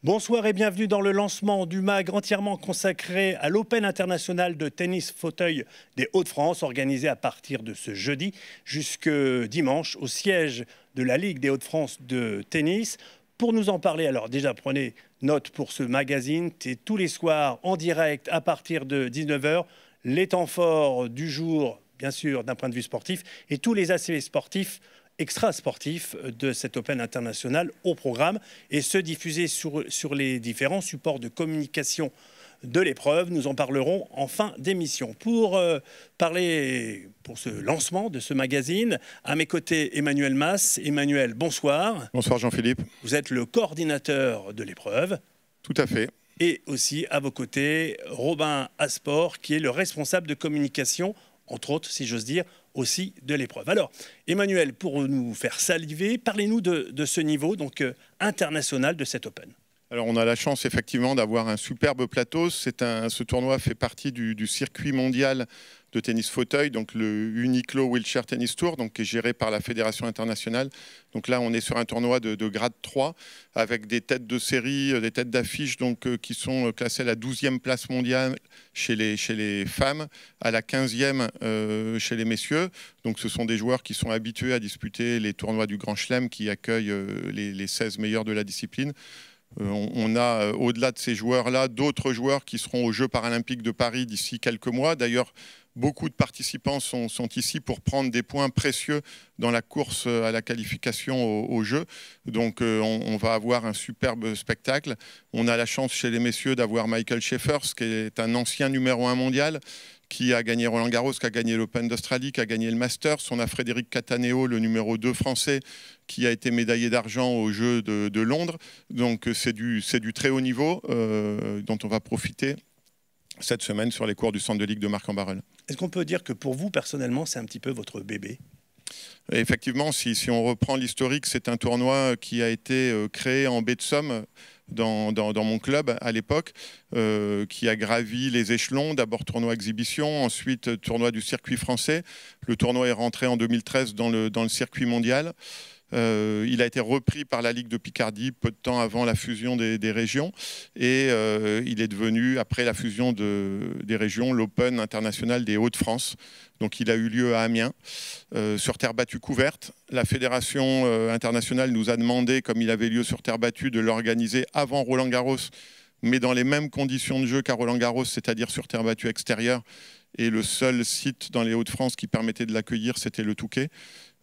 Bonsoir et bienvenue dans le lancement du MAG entièrement consacré à l'Open international de tennis fauteuil des Hauts-de-France, organisé à partir de ce jeudi jusque dimanche au siège de la Ligue des Hauts-de-France de tennis. Pour nous en parler, alors déjà prenez note pour ce magazine, c'est tous les soirs en direct à partir de 19h, les temps forts du jour, bien sûr d'un point de vue sportif, et tous les aspects sportifs extra-sportifs de cet Open international au programme, et se diffuser sur les différents supports de communication de l'épreuve. Nous en parlerons en fin d'émission. Pour parler pour ce lancement de ce magazine, à mes côtés Emmanuel Mas. Emmanuel, bonsoir. Bonsoir Jean-Philippe. Vous êtes le coordinateur de l'épreuve. Tout à fait. Et aussi à vos côtés Robin Asport, qui est le responsable de communication, entre autres, si j'ose dire, aussi de l'épreuve. Alors, Emmanuel, pour nous faire saliver, parlez-nous de ce niveau donc international de cet Open. Alors, on a la chance effectivement d'avoir un superbe plateau. Ce tournoi fait partie du circuit mondial de tennis fauteuil, donc le Uniqlo Wheelchair Tennis Tour, donc qui est géré par la Fédération internationale. Donc là, on est sur un tournoi de grade 3 avec des têtes de série, des têtes d'affiche qui sont classées à la 12e place mondiale chez les femmes, à la 15e chez les messieurs. Donc ce sont des joueurs qui sont habitués à disputer les tournois du Grand Chelem qui accueillent les 16 meilleurs de la discipline. On a, au-delà de ces joueurs-là, d'autres joueurs qui seront aux Jeux paralympiques de Paris d'ici quelques mois. D'ailleurs, beaucoup de participants sont ici pour prendre des points précieux dans la course à la qualification aux Jeux. Donc, on va avoir un superbe spectacle. On a la chance chez les messieurs d'avoir Michael Schaefers, qui est un ancien numéro 1 mondial, qui a gagné Roland-Garros, qui a gagné l'Open d'Australie, qui a gagné le Masters. On a Frédéric Cataneo, le numéro 2 français, qui a été médaillé d'argent aux Jeux de Londres. Donc c'est du très haut niveau dont on va profiter cette semaine sur les cours du centre de ligue de Marc-en-Barœul. Est-ce qu'on peut dire que pour vous, personnellement, c'est un petit peu votre bébé ? Effectivement, si on reprend l'historique, c'est un tournoi qui a été créé en baie de Somme, dans mon club à l'époque, qui a gravi les échelons, d'abord tournoi exhibition, ensuite tournoi du circuit français. Le tournoi est rentré en 2013 dans le circuit mondial. Il a été repris par la Ligue de Picardie peu de temps avant la fusion des régions, et il est devenu, après la fusion des régions, l'Open international des Hauts-de-France. Donc il a eu lieu à Amiens, sur terre battue couverte. La Fédération internationale nous a demandé, comme il avait lieu sur terre battue, de l'organiser avant Roland-Garros, mais dans les mêmes conditions de jeu qu'à Roland-Garros, c'est-à-dire sur terre battue extérieure. Et le seul site dans les Hauts-de-France qui permettait de l'accueillir, c'était le Touquet.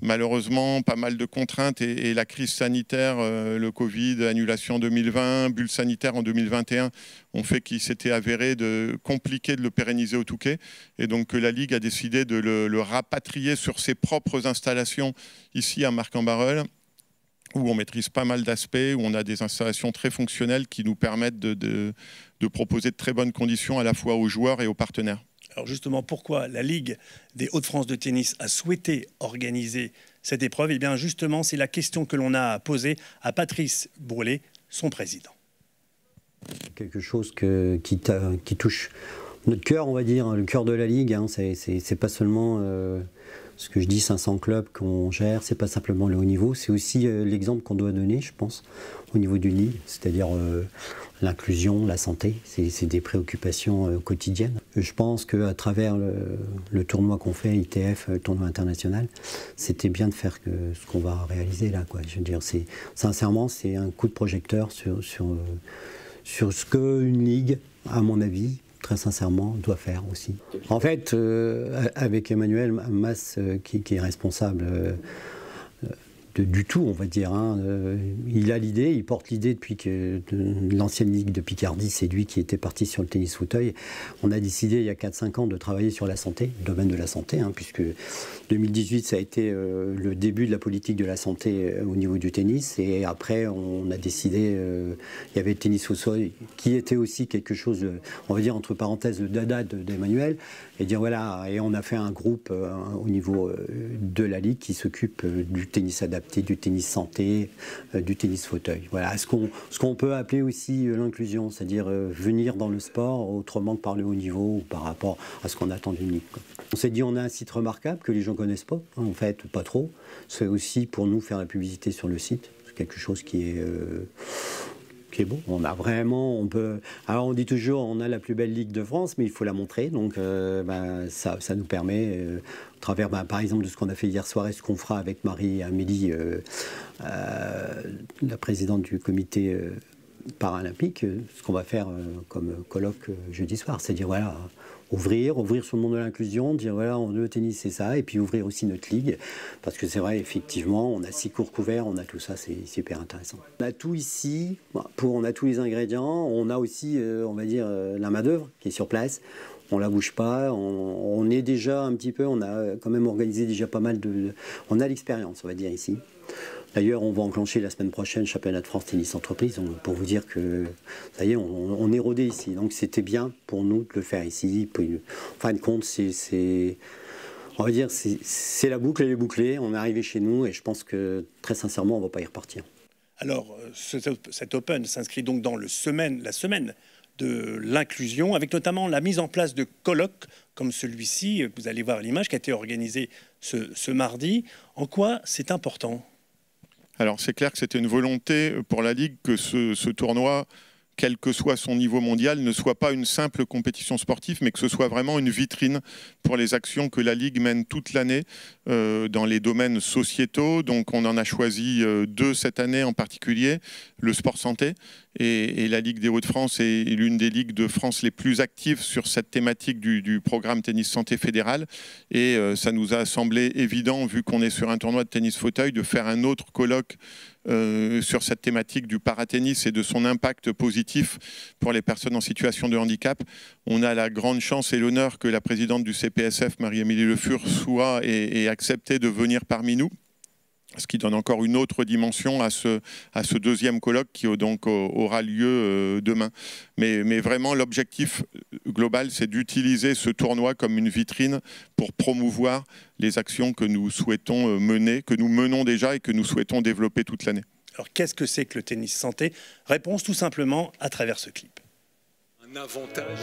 Malheureusement, pas mal de contraintes et la crise sanitaire, le Covid, annulation 2020, bulle sanitaire en 2021, ont fait qu'il s'était avéré compliqué de le pérenniser au Touquet. Et donc la Ligue a décidé de le rapatrier sur ses propres installations ici à Marc-en-Barœul, où on maîtrise pas mal d'aspects, où on a des installations très fonctionnelles qui nous permettent de proposer de très bonnes conditions à la fois aux joueurs et aux partenaires. Alors justement, pourquoi la Ligue des Hauts-de-France de tennis a souhaité organiser cette épreuve? Eh bien justement, c'est la question que l'on a posée à Patrice Bourlet, son président. Quelque chose qui touche notre cœur, on va dire, le cœur de la Ligue. Hein. C'est pas seulement ce que je dis, 500 clubs qu'on gère, c'est pas simplement le haut niveau, c'est aussi l'exemple qu'on doit donner, je pense, au niveau d'une ligue, c'est-à-dire l'inclusion, la santé, c'est des préoccupations quotidiennes. Je pense qu'à travers le tournoi qu'on fait, ITF, le tournoi international, c'était bien de faire ce qu'on va réaliser là, quoi. Je veux dire, sincèrement, c'est un coup de projecteur sur ce qu'une ligue, à mon avis, très sincèrement, doit faire aussi. En fait, avec Emmanuel Mas, qui est responsable du tout, on va dire. Hein. Il a l'idée, il porte l'idée depuis que l'ancienne Ligue de Picardie, c'est lui qui était parti sur le tennis fauteuil. On a décidé il y a 4-5 ans de travailler sur la santé, le domaine de la santé, hein, puisque 2018, ça a été le début de la politique de la santé au niveau du tennis. Et après, on a décidé, il y avait le tennis fauteuil, qui était aussi quelque chose, on va dire, entre parenthèses, le dada d'Emmanuel. Et dire voilà, et on a fait un groupe au niveau de la Ligue qui s'occupe du tennis adapté, du tennis santé, du tennis fauteuil. Voilà, ce qu'on peut appeler aussi l'inclusion, c'est-à-dire venir dans le sport autrement que par le haut niveau ou par rapport à ce qu'on attend d'une ligue. On s'est dit on a un site remarquable que les gens connaissent pas, hein, en fait pas trop. C'est aussi pour nous faire la publicité sur le site, c'est quelque chose qui est qui est bon. On a vraiment, alors on dit toujours, on a la plus belle ligue de France, mais il faut la montrer. Donc ça nous permet, au travers, par exemple, de ce qu'on a fait hier soir et ce qu'on fera avec Marie-Amélie, la présidente du comité paralympique, ce qu'on va faire comme colloque jeudi soir, c'est-à-dire voilà. Ouvrir sur le monde de l'inclusion, dire voilà, le tennis c'est ça, et puis ouvrir aussi notre ligue, parce que c'est vrai, effectivement, on a 6 cours couverts, on a tout ça, c'est super intéressant. On a tout ici, on a tous les ingrédients, on a aussi, on va dire, la main-d'œuvre qui est sur place, on la bouge pas, on est déjà un petit peu, on a quand même organisé déjà pas mal on a l'expérience, on va dire, ici. D'ailleurs, on va enclencher la semaine prochaine le championnat de France tennis entreprise, pour vous dire que ça y est, on est rodé ici. Donc c'était bien pour nous de le faire ici. En fin de compte, on va dire, c'est la boucle, elle est bouclée. On est arrivé chez nous et je pense que très sincèrement, on ne va pas y repartir. Alors, cet Open s'inscrit donc dans la semaine de l'inclusion, avec notamment la mise en place de colloques comme celui-ci, vous allez voir l'image, qui a été organisé ce mardi. En quoi c'est important ? Alors c'est clair que c'était une volonté pour la Ligue que ce tournoi, quel que soit son niveau mondial, ne soit pas une simple compétition sportive, mais que ce soit vraiment une vitrine pour les actions que la Ligue mène toute l'année dans les domaines sociétaux. Donc on en a choisi 2 cette année en particulier, le sport santé, et la Ligue des Hauts-de-France est l'une des ligues de France les plus actives sur cette thématique du programme tennis santé fédéral. Et ça nous a semblé évident, vu qu'on est sur un tournoi de tennis fauteuil, de faire un autre colloque sur cette thématique du paratennis et de son impact positif pour les personnes en situation de handicap. On a la grande chance et l'honneur que la présidente du CPSF, Marie-Amélie Le Fur, soit et accepté de venir parmi nous, ce qui donne encore une autre dimension à ce deuxième colloque qui donc aura lieu demain. Mais vraiment, l'objectif global, c'est d'utiliser ce tournoi comme une vitrine pour promouvoir les actions que nous souhaitons mener, que nous menons déjà et que nous souhaitons développer toute l'année. Alors, qu'est-ce que c'est que le tennis santé ? Réponse tout simplement à travers ce clip. Un avantage.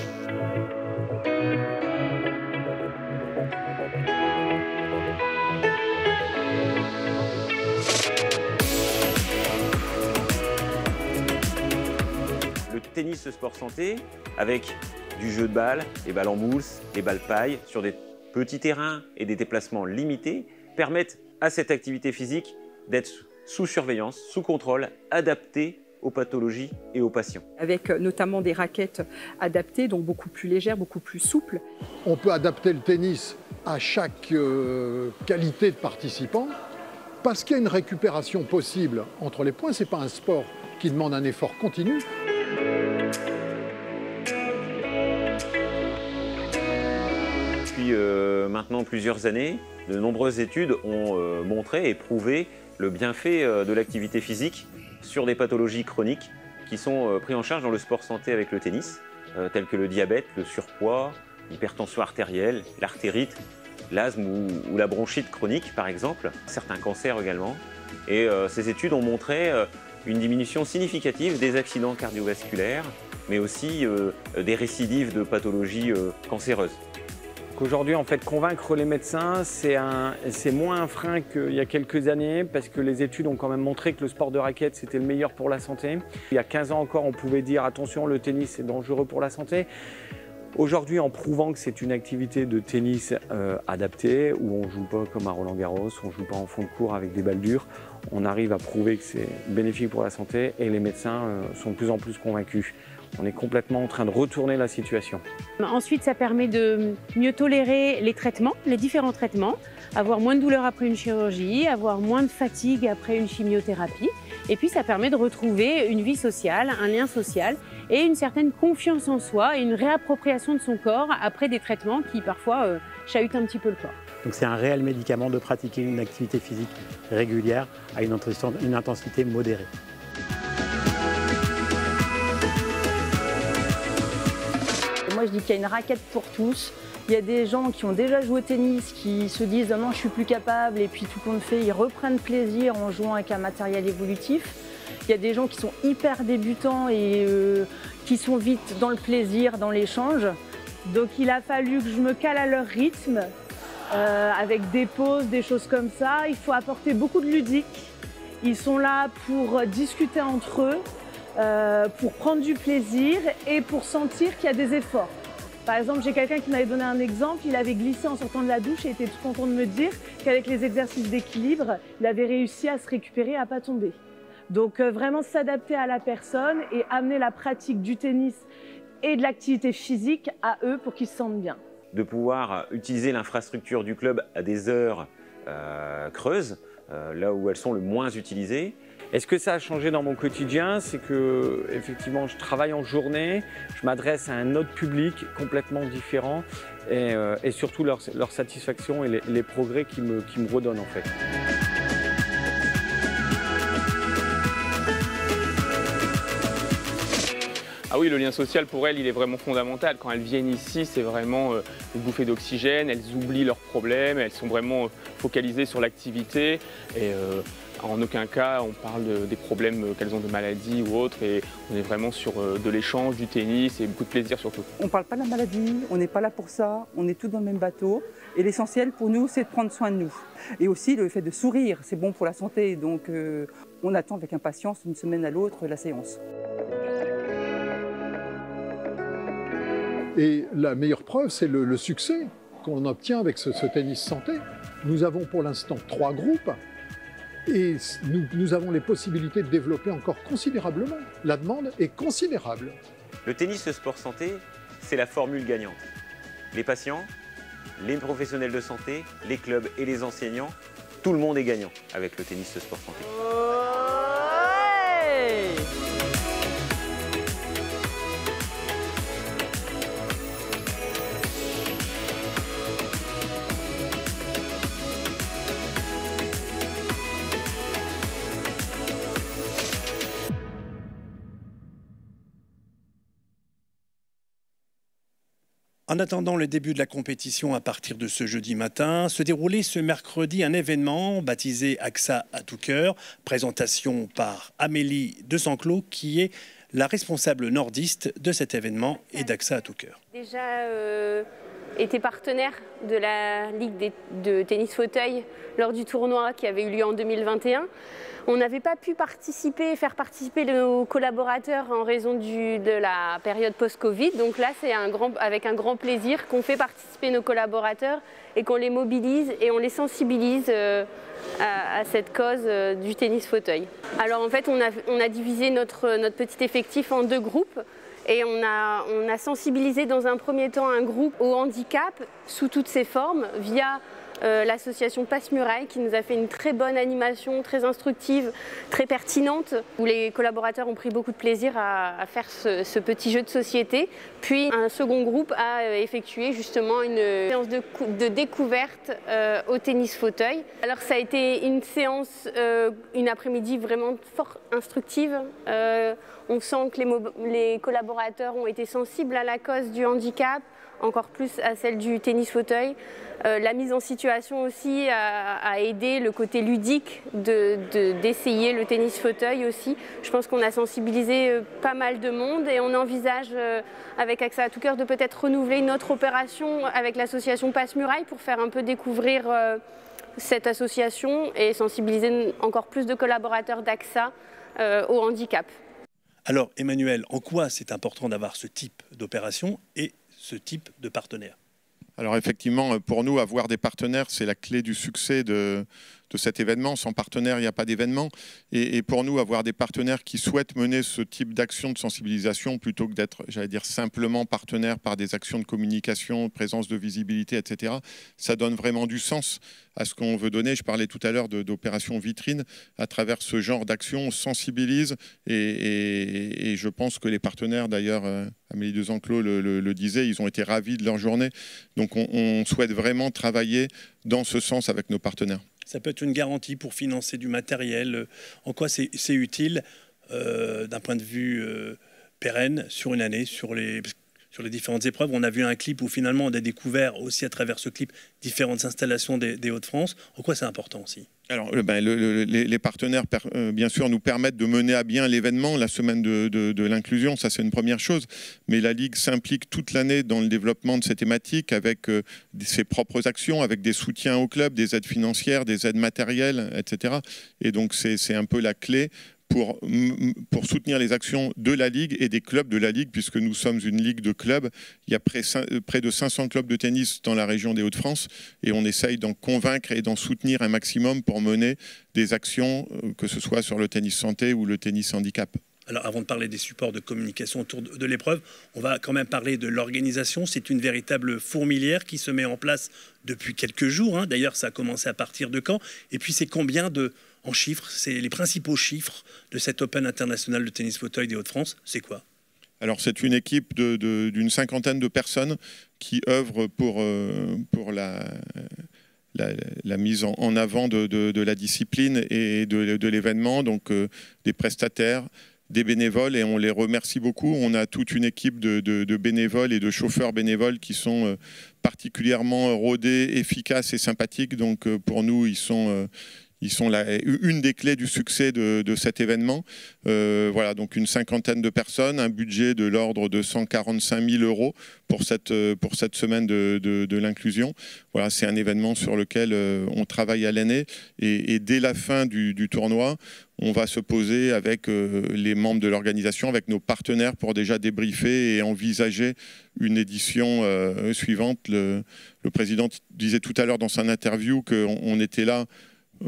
Le tennis sport santé, avec du jeu de balles, les balles en mousse, les balles paille, sur des petits terrains et des déplacements limités, permettent à cette activité physique d'être sous surveillance, sous contrôle, adaptée aux pathologies et aux patients. Avec notamment des raquettes adaptées, donc beaucoup plus légères, beaucoup plus souples. On peut adapter le tennis à chaque qualité de participant, parce qu'il y a une récupération possible entre les points. Ce n'est pas un sport qui demande un effort continu. Depuis maintenant plusieurs années, de nombreuses études ont montré et prouvé le bienfait de l'activité physique sur des pathologies chroniques qui sont prises en charge dans le sport santé avec le tennis, tels que le diabète, le surpoids, l'hypertension artérielle, l'artérite, l'asthme ou la bronchite chronique par exemple, certains cancers également. Et ces études ont montré une diminution significative des accidents cardiovasculaires, mais aussi des récidives de pathologies cancéreuses. Aujourd'hui, en fait, convaincre les médecins, c'est moins un frein qu'il y a quelques années, parce que les études ont quand même montré que le sport de raquette, c'était le meilleur pour la santé. Il y a 15 ans encore, on pouvait dire attention, le tennis, c'est dangereux pour la santé. Aujourd'hui, en prouvant que c'est une activité de tennis adaptée, où on ne joue pas comme à Roland-Garros, on ne joue pas en fond de cours avec des balles dures, on arrive à prouver que c'est bénéfique pour la santé et les médecins sont de plus en plus convaincus. On est complètement en train de retourner la situation. Ensuite, ça permet de mieux tolérer les traitements, les différents traitements, avoir moins de douleur après une chirurgie, avoir moins de fatigue après une chimiothérapie. Et puis, ça permet de retrouver une vie sociale, un lien social et une certaine confiance en soi et une réappropriation de son corps après des traitements qui, parfois, chahutent un petit peu le corps. Donc c'est un réel médicament de pratiquer une activité physique régulière à une intensité modérée. Moi, je dis qu'il y a une raquette pour tous. Il y a des gens qui ont déjà joué au tennis, qui se disent « non, je suis plus capable » et puis tout compte fait, ils reprennent plaisir en jouant avec un matériel évolutif. Il y a des gens qui sont hyper débutants et qui sont vite dans le plaisir, dans l'échange. Donc il a fallu que je me cale à leur rythme, avec des pauses, des choses comme ça. Il faut apporter beaucoup de ludique. Ils sont là pour discuter entre eux, pour prendre du plaisir et pour sentir qu'il y a des efforts. Par exemple, j'ai quelqu'un qui m'avait donné un exemple, il avait glissé en sortant de la douche et était tout content de me dire qu'avec les exercices d'équilibre, il avait réussi à se récupérer et à ne pas tomber. Donc vraiment s'adapter à la personne et amener la pratique du tennis et de l'activité physique à eux pour qu'ils se sentent bien. De pouvoir utiliser l'infrastructure du club à des heures creuses, là où elles sont le moins utilisées. Et ce que ça a changé dans mon quotidien, c'est que effectivement, je travaille en journée, je m'adresse à un autre public complètement différent et surtout leur satisfaction et les progrès qui me redonnent en fait. Ah oui, le lien social pour elles, il est vraiment fondamental. Quand elles viennent ici, c'est vraiment une bouffée d'oxygène, elles oublient leurs problèmes, elles sont vraiment focalisées sur l'activité. Et en aucun cas, on parle des problèmes qu'elles ont de maladies ou autres. Et on est vraiment sur de l'échange, du tennis et beaucoup de plaisir surtout. On ne parle pas de la maladie, on n'est pas là pour ça, on est tous dans le même bateau. Et l'essentiel pour nous, c'est de prendre soin de nous. Et aussi le fait de sourire, c'est bon pour la santé. Donc on attend avec impatience d'une semaine à l'autre la séance. Et la meilleure preuve, c'est le succès qu'on obtient avec ce tennis santé. Nous avons pour l'instant 3 groupes et nous avons les possibilités de développer encore considérablement. La demande est considérable. Le tennis sport santé, c'est la formule gagnante. Les patients, les professionnels de santé, les clubs et les enseignants, tout le monde est gagnant avec le tennis sport santé. En attendant le début de la compétition à partir de ce jeudi matin, se déroulait ce mercredi un événement baptisé AXA à tout cœur, présentation par Amélie de Sanclos qui est la responsable nordiste de cet événement et d'AXA à tout cœur. Déjà été partenaire de la Ligue de tennis fauteuil lors du tournoi qui avait eu lieu en 2021. On n'avait pas pu faire participer nos collaborateurs en raison de la période post-Covid. Donc là, c'est avec un grand plaisir qu'on fait participer nos collaborateurs et qu'on les mobilise et on les sensibilise à cette cause du tennis fauteuil. Alors en fait, on a divisé notre petit effectif en 2 groupes. Et on a sensibilisé dans un premier temps un groupe au handicap sous toutes ses formes via l'association Passe-Muraille qui nous a fait une très bonne animation, très instructive, très pertinente, où les collaborateurs ont pris beaucoup de plaisir à faire ce petit jeu de société. Puis un second groupe a effectué justement une séance de découverte au tennis fauteuil. Alors ça a été une séance, une après-midi vraiment fort instructive. On sent que les collaborateurs ont été sensibles à la cause du handicap, encore plus à celle du tennis fauteuil. La mise en situation aussi a aidé le côté ludique d'essayer le tennis fauteuil aussi. Je pense qu'on a sensibilisé pas mal de monde et on envisage avec AXA à tout cœur de peut-être renouveler notre opération avec l'association Passe-Muraille pour faire un peu découvrir cette association et sensibiliser encore plus de collaborateurs d'AXA au handicap. Alors Emmanuel, en quoi c'est important d'avoir ce type d'opération et ce type de partenaire? Alors effectivement, pour nous, avoir des partenaires, c'est la clé du succès de cet événement. Sans partenaire, il n'y a pas d'événement. Et pour nous, avoir des partenaires qui souhaitent mener ce type d'action de sensibilisation plutôt que d'être, j'allais dire, simplement partenaires par des actions de communication, présence de visibilité, etc., ça donne vraiment du sens à ce qu'on veut donner. Je parlais tout à l'heure d'opération vitrine. À travers ce genre d'action, on sensibilise et je pense que les partenaires, d'ailleurs, Amélie de Sanclos le disait, ils ont été ravis de leur journée. Donc on souhaite vraiment travailler dans ce sens avec nos partenaires. Ça peut être une garantie pour financer du matériel. En quoi c'est utile d'un point de vue pérenne sur une année, sur les différentes épreuves? On a vu un clip où finalement on a découvert aussi à travers ce clip différentes installations des Hauts-de-France. En quoi c'est important aussi? Alors, les partenaires, bien sûr, nous permettent de mener à bien l'événement, la semaine de l'inclusion, ça c'est une première chose. Mais la Ligue s'implique toute l'année dans le développement de ces thématiques avec ses propres actions, avec des soutiens au club, des aides financières, des aides matérielles, etc. Et donc c'est un peu la clé pour soutenir les actions de la Ligue et des clubs de la Ligue, puisque nous sommes une ligue de clubs. Il y a près de 500 clubs de tennis dans la région des Hauts-de-France et on essaye d'en convaincre et d'en soutenir un maximum pour mener des actions, que ce soit sur le tennis santé ou le tennis handicap. Alors, avant de parler des supports de communication autour de l'épreuve, on va quand même parler de l'organisation. C'est une véritable fourmilière qui se met en place depuis quelques jours, hein. D'ailleurs, ça a commencé à partir de quand? Et puis, c'est combien en chiffres? C'est les principaux chiffres de cet Open international de tennis fauteuil des Hauts-de-France. C'est quoi? Alors, c'est une équipe d'une cinquantaine de personnes qui œuvrent pour la mise en avant de la discipline et de l'événement, donc des prestataires, des bénévoles, et on les remercie beaucoup. On a toute une équipe de bénévoles et de chauffeurs bénévoles qui sont particulièrement rodés, efficaces et sympathiques. Donc pour nous, ils sont une des clés du succès de cet événement. Voilà, donc une cinquantaine de personnes, un budget de l'ordre de 145 000 € pour cette semaine de l'inclusion. Voilà, c'est un événement sur lequel on travaille à l'année et dès la fin du tournoi, on va se poser avec les membres de l'organisation, avec nos partenaires pour déjà débriefer et envisager une édition suivante. Le président disait tout à l'heure dans son interview qu'on était là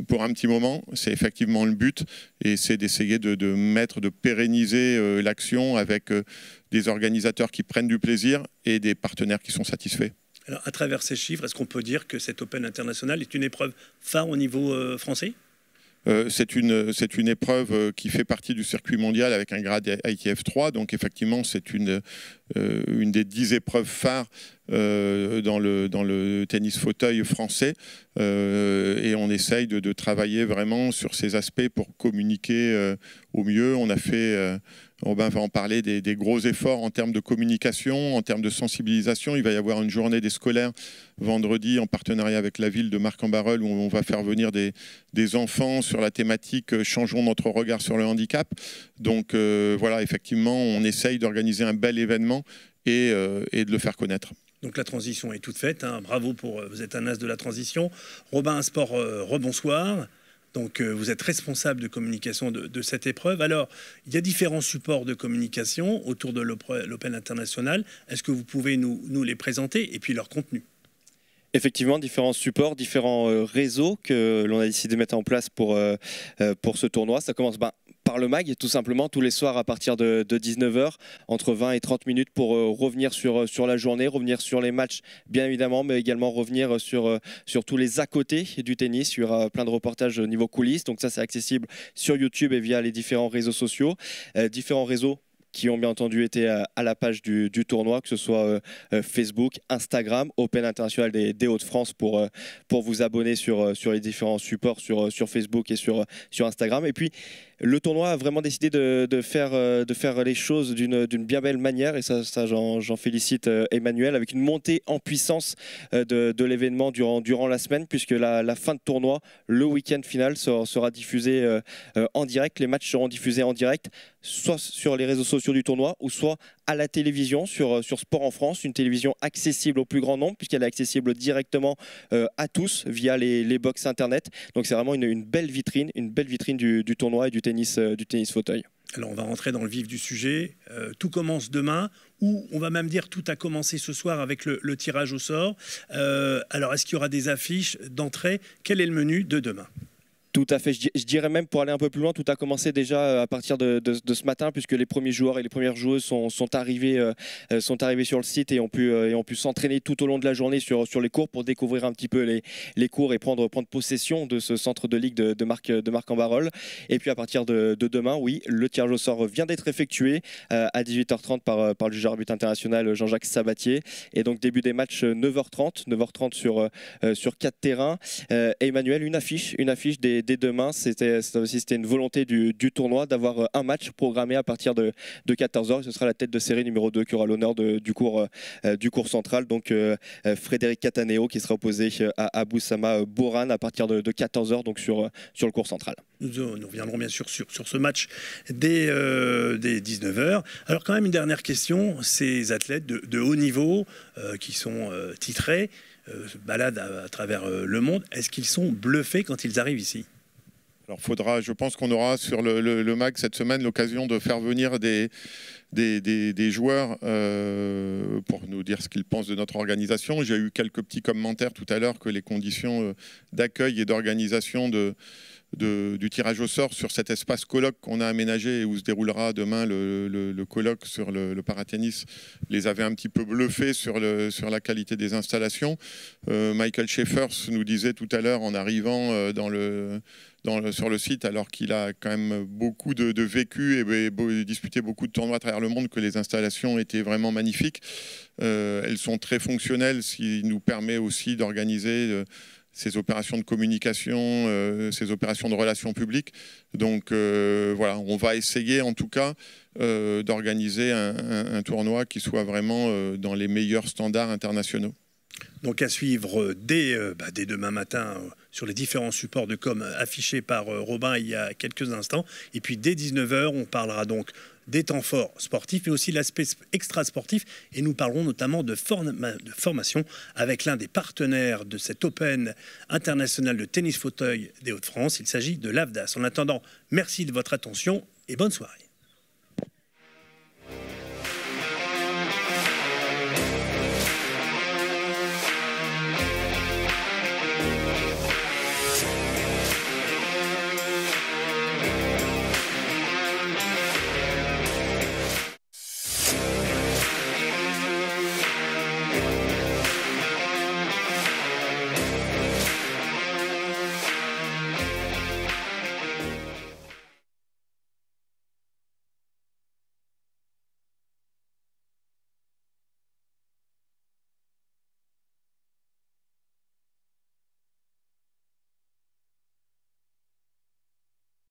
pour un petit moment. C'est effectivement le but et c'est d'essayer de pérenniser l'action avec des organisateurs qui prennent du plaisir et des partenaires qui sont satisfaits. Alors, à travers ces chiffres, est-ce qu'on peut dire que cet Open international est une épreuve phare au niveau français ? C'est une épreuve qui fait partie du circuit mondial avec un grade ITF 3, donc effectivement c'est une des 10 épreuves phares dans le tennis fauteuil français, et on essaye de travailler vraiment sur ces aspects pour communiquer au mieux. On a fait, Robin va en parler, des gros efforts en termes de communication, en termes de sensibilisation. Il va y avoir une journée des scolaires vendredi en partenariat avec la ville de Marc-en-Barœul où on va faire venir des enfants sur la thématique « Changeons notre regard sur le handicap ». Donc voilà, effectivement, on essaye d'organiser un bel événement et de le faire connaître. Donc la transition est toute faite, hein. Bravo, vous êtes un as de la transition. Robin Sport, rebonsoir. Donc vous êtes responsable de communication de cette épreuve. Alors, il y a différents supports de communication autour de l'Open International. Est-ce que vous pouvez nous les présenter et puis leur contenu ? Effectivement, différents supports, différents réseaux que l'on a décidé de mettre en place pour ce tournoi. Ça commence par le MAG, tout simplement, tous les soirs à partir de 19 h, entre 20 et 30 minutes pour revenir sur la journée, revenir sur les matchs, bien évidemment, mais également revenir sur tous les à côté du tennis. Il y aura plein de reportages au niveau coulisses, donc ça c'est accessible sur YouTube et via les différents réseaux sociaux. Différents réseaux qui ont bien entendu été à la page du tournoi, que ce soit Facebook, Instagram, Open International des Hauts-de-France pour vous abonner sur les différents supports sur Facebook et sur Instagram. Et puis, le tournoi a vraiment décidé de faire les choses d'une bien belle manière, et ça j'en félicite Emmanuel, avec une montée en puissance de l'événement durant la semaine, puisque la fin de tournoi, le week-end final sera diffusé en direct. Les matchs seront diffusés en direct, soit sur les réseaux sociaux du tournoi, ou soit à la télévision sur Sport en France, une télévision accessible au plus grand nombre, puisqu'elle est accessible directement à tous via les box internet. Donc c'est vraiment une belle vitrine du tournoi et du tennis fauteuil. Alors on va rentrer dans le vif du sujet. Tout commence demain, ou on va même dire tout a commencé ce soir avec le tirage au sort. Alors est-ce qu'il y aura des affiches d'entrée? Quel est le menu de demain? Tout à fait, je dirais même, pour aller un peu plus loin, tout a commencé déjà à partir de ce matin, puisque les premiers joueurs et les premières joueuses sont arrivés sur le site et ont pu s'entraîner tout au long de la journée sur les cours pour découvrir un petit peu les cours et prendre possession de ce centre de ligue de Marc-en-Barœul. Et puis à partir de demain, oui, le tirage au sort vient d'être effectué à 18 h 30 par le juge arbitre international Jean-Jacques Sabatier. Et donc début des matchs 9 h 30 sur 4 terrains. Emmanuel, une affiche dès demain, c'était une volonté du tournoi d'avoir un match programmé à partir de 14 h. Ce sera la tête de série numéro 2 qui aura l'honneur du cours central, donc Frédéric Cataneo, qui sera opposé à Boussama Bouran à partir de 14 h, donc sur le cours central. Nous reviendrons bien sûr sur ce match dès 19 h. Alors quand même une dernière question, ces athlètes de haut niveau qui sont titrés, se baladent à travers le monde, est-ce qu'ils sont bluffés quand ils arrivent ici ? Alors je pense qu'on aura sur le MAG cette semaine l'occasion de faire venir des joueurs pour nous dire ce qu'ils pensent de notre organisation. J'ai eu quelques petits commentaires tout à l'heure que les conditions d'accueil et d'organisation du tirage au sort sur cet espace colloque qu'on a aménagé et où se déroulera demain le colloque sur le paratennis les avait un petit peu bluffés sur la qualité des installations. Michael Schaeffer nous disait tout à l'heure en arrivant sur le site, alors qu'il a quand même beaucoup de vécu et disputé beaucoup de tournois à travers le monde, que les installations étaient vraiment magnifiques. Elles sont très fonctionnelles, ce qui nous permet aussi d'organiser ces opérations de communication, ces opérations de relations publiques. Donc voilà, on va essayer en tout cas d'organiser un tournoi qui soit vraiment dans les meilleurs standards internationaux. Donc à suivre dès demain matin sur les différents supports de com affichés par Robin il y a quelques instants. Et puis dès 19 h, on parlera donc des temps forts sportifs, mais aussi l'aspect extra-sportif. Et nous parlerons notamment de formation avec l'un des partenaires de cet Open international de tennis fauteuil des Hauts-de-France. Il s'agit de l'AFDAS. En attendant, merci de votre attention et bonne soirée.